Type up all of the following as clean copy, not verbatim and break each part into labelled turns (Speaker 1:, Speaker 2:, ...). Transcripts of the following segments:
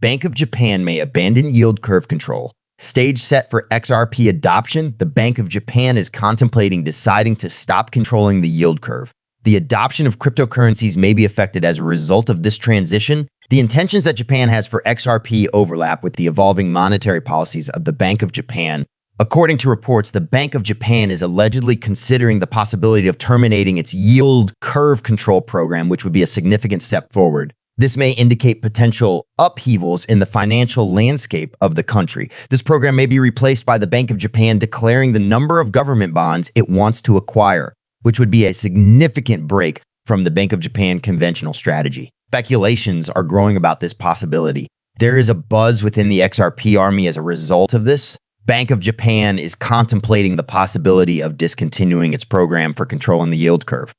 Speaker 1: Bank of Japan may abandon yield curve control. Stage set for XRP adoption, the Bank of Japan is contemplating deciding to stop controlling the yield curve. The adoption of cryptocurrencies may be affected as a result of this transition. The intentions that Japan has for XRP overlap with the evolving monetary policies of the Bank of Japan. According to reports, the Bank of Japan is allegedly considering the possibility of terminating its yield curve control program, which would be a significant step forward. This may indicate potential upheavals in the financial landscape of the country. This program may be replaced by the Bank of Japan declaring the number of government bonds it wants to acquire, which would be a significant break from the Bank of Japan conventional strategy. Speculations are growing about this possibility. There is a buzz within the XRP army as a result of this. Bank of Japan is contemplating the possibility of discontinuing its program for controlling the yield curve.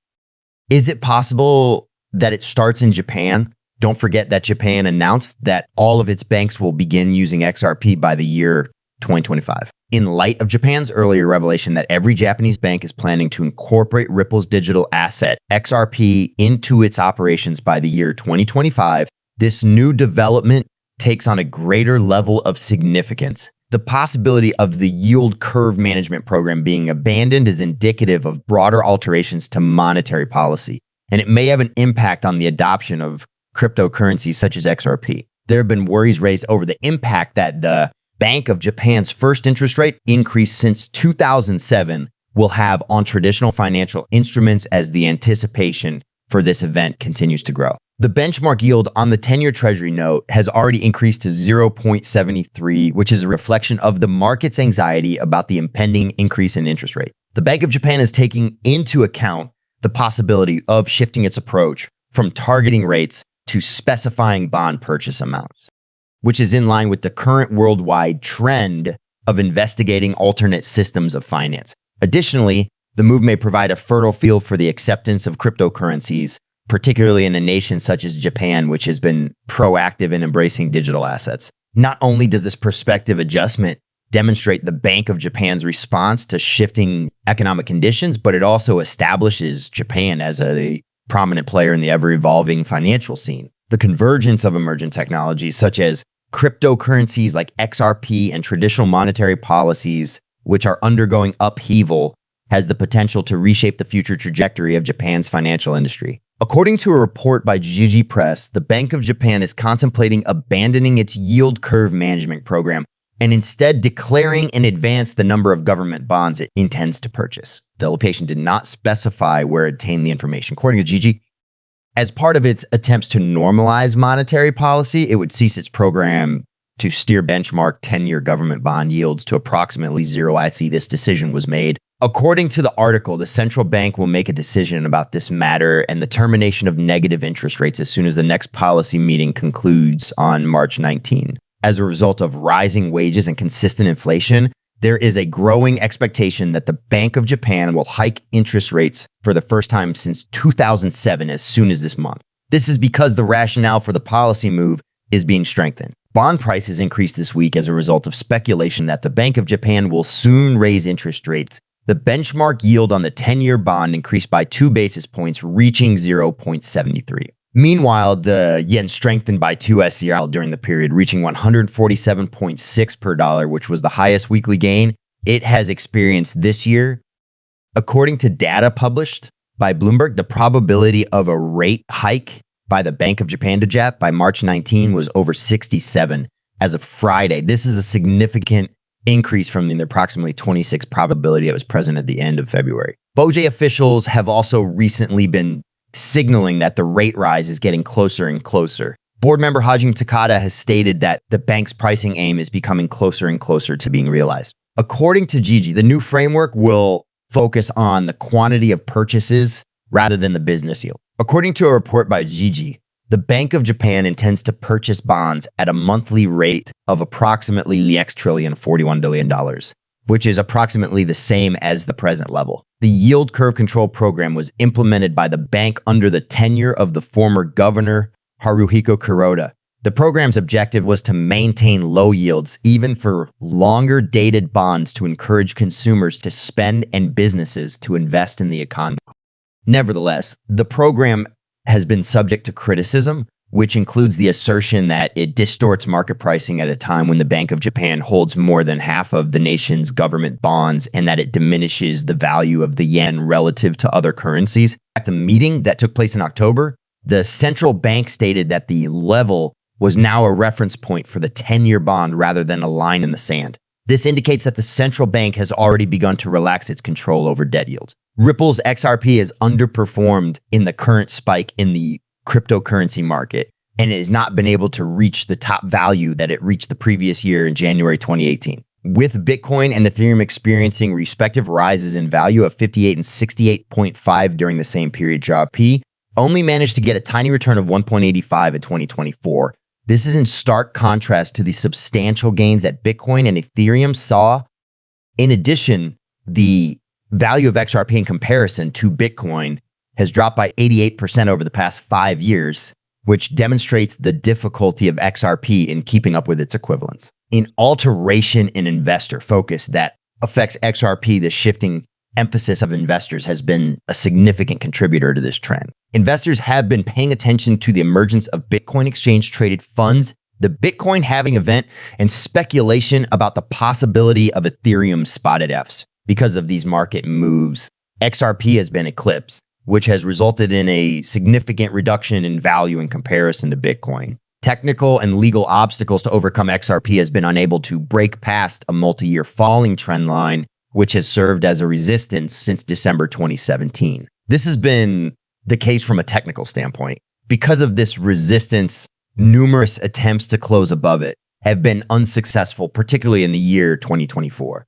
Speaker 1: Is it possible that it starts in Japan? Don't forget that Japan announced that all of its banks will begin using XRP by the year 2025. In light of Japan's earlier revelation that every Japanese bank is planning to incorporate Ripple's digital asset, XRP, into its operations by the year 2025, this new development takes on a greater level of significance. The possibility of the yield curve management program being abandoned is indicative of broader alterations to monetary policy, and it may have an impact on the adoption of cryptocurrencies such as XRP. There have been worries raised over the impact that the Bank of Japan's first interest rate increase since 2007 will have on traditional financial instruments as the anticipation for this event continues to grow. The benchmark yield on the 10-year Treasury note has already increased to 0.73, which is a reflection of the market's anxiety about the impending increase in interest rate. The Bank of Japan is taking into account the possibility of shifting its approach from targeting rates to specifying bond purchase amounts, which is in line with the current worldwide trend of investigating alternate systems of finance. Additionally, the move may provide a fertile field for the acceptance of cryptocurrencies, particularly in a nation such as Japan, which has been proactive in embracing digital assets. Not only does this perspective adjustment demonstrate the Bank of Japan's response to shifting economic conditions, but it also establishes Japan as a prominent player in the ever-evolving financial scene. The convergence of emergent technologies such as cryptocurrencies like XRP and traditional monetary policies, which are undergoing upheaval, has the potential to reshape the future trajectory of Japan's financial industry. According to a report by Jiji Press, the Bank of Japan is contemplating abandoning its yield curve management program and instead declaring in advance the number of government bonds it intends to purchase. The location did not specify where it obtained the information. According to Jiji, as part of its attempts to normalize monetary policy, it would cease its program to steer benchmark 10-year government bond yields to approximately zero. I see this decision was made. According to the article, the central bank will make a decision about this matter and the termination of negative interest rates as soon as the next policy meeting concludes on March 19. As a result of rising wages and consistent inflation, there is a growing expectation that the Bank of Japan will hike interest rates for the first time since 2007 as soon as this month. This is because the rationale for the policy move is being strengthened. Bond prices increased this week as a result of speculation that the Bank of Japan will soon raise interest rates. The benchmark yield on the 10-year bond increased by 2 basis points, reaching 0.73. Meanwhile, the yen strengthened by 2 SCR during the period, reaching 147.6 per dollar, which was the highest weekly gain it has experienced this year. According to data published by Bloomberg, the probability of a rate hike by the Bank of Japan to JAP by March 19 was over 67 as of Friday. This is a significant increase from the approximately 26 probability that was present at the end of February. BOJ officials have also recently been signaling that the rate rise is getting closer and closer. Board member Hajime Takada has stated that the bank's pricing aim is becoming closer and closer to being realized. According to Gigi, the new framework will focus on the quantity of purchases rather than the business yield. According to a report by Gigi, the Bank of Japan intends to purchase bonds at a monthly rate of approximately $41 billion, which is approximately the same as the present level. The yield curve control program was implemented by the bank under the tenure of the former governor, Haruhiko Kuroda. The program's objective was to maintain low yields, even for longer dated bonds, to encourage consumers to spend and businesses to invest in the economy. Nevertheless, the program has been subject to criticism which includes the assertion that it distorts market pricing at a time when the Bank of Japan holds more than half of the nation's government bonds and that it diminishes the value of the yen relative to other currencies. At the meeting that took place in October, the central bank stated that the level was now a reference point for the 10-year bond rather than a line in the sand. This indicates that the central bank has already begun to relax its control over debt yields. Ripple's XRP has underperformed in the current spike in the cryptocurrency market, and it has not been able to reach the top value that it reached the previous year in January 2018. With Bitcoin and Ethereum experiencing respective rises in value of 58 and 68.5 during the same period, XRP only managed to get a tiny return of 1.85 in 2024. This is in stark contrast to the substantial gains that Bitcoin and Ethereum saw. In addition, the value of XRP in comparison to Bitcoin has dropped by 88% over the past 5 years, which demonstrates the difficulty of XRP in keeping up with its equivalents. An alteration in investor focus that affects XRP, the shifting emphasis of investors has been a significant contributor to this trend. Investors have been paying attention to the emergence of Bitcoin exchange-traded funds, the Bitcoin halving event, and speculation about the possibility of Ethereum spotted Fs. Because of these market moves, XRP has been eclipsed, which has resulted in a significant reduction in value in comparison to Bitcoin. Technical and legal obstacles to overcome XRP has been unable to break past a multi-year falling trend line, which has served as a resistance since December 2017. This has been the case from a technical standpoint. Because of this resistance, numerous attempts to close above it have been unsuccessful, particularly in the year 2024.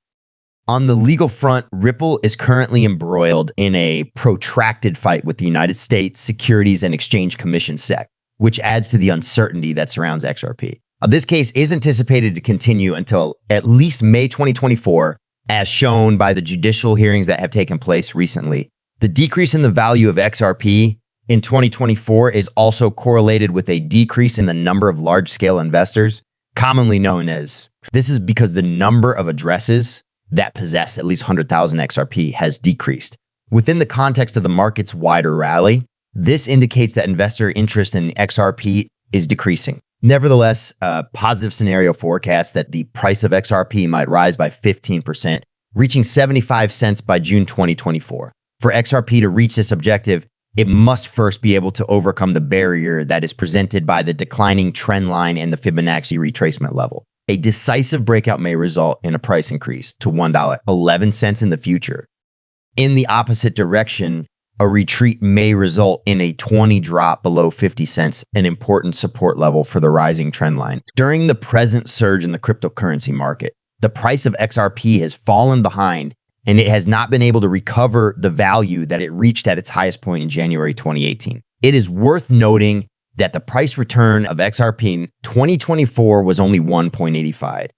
Speaker 1: On the legal front, Ripple is currently embroiled in a protracted fight with the United States Securities and Exchange Commission SEC, which adds to the uncertainty that surrounds XRP. This case is anticipated to continue until at least May 2024, as shown by the judicial hearings that have taken place recently. The decrease in the value of XRP in 2024 is also correlated with a decrease in the number of large-scale investors, commonly known as. This is because the number of addresses that possess at least 100,000 XRP has decreased. Within the context of the market's wider rally, this indicates that investor interest in XRP is decreasing. Nevertheless, a positive scenario forecasts that the price of XRP might rise by 15%, reaching 75 cents by June 2024. For XRP to reach this objective, it must first be able to overcome the barrier that is presented by the declining trend line and the Fibonacci retracement level. A decisive breakout may result in a price increase to $1.11 in the future. In the opposite direction, a retreat may result in a 20 drop below 50 cents, an important support level for the rising trend line. During the present surge in the cryptocurrency market, the price of XRP has fallen behind, and it has not been able to recover the value that it reached at its highest point in January 2018. It is worth noting that the price return of XRP in 2024 was only 1.85.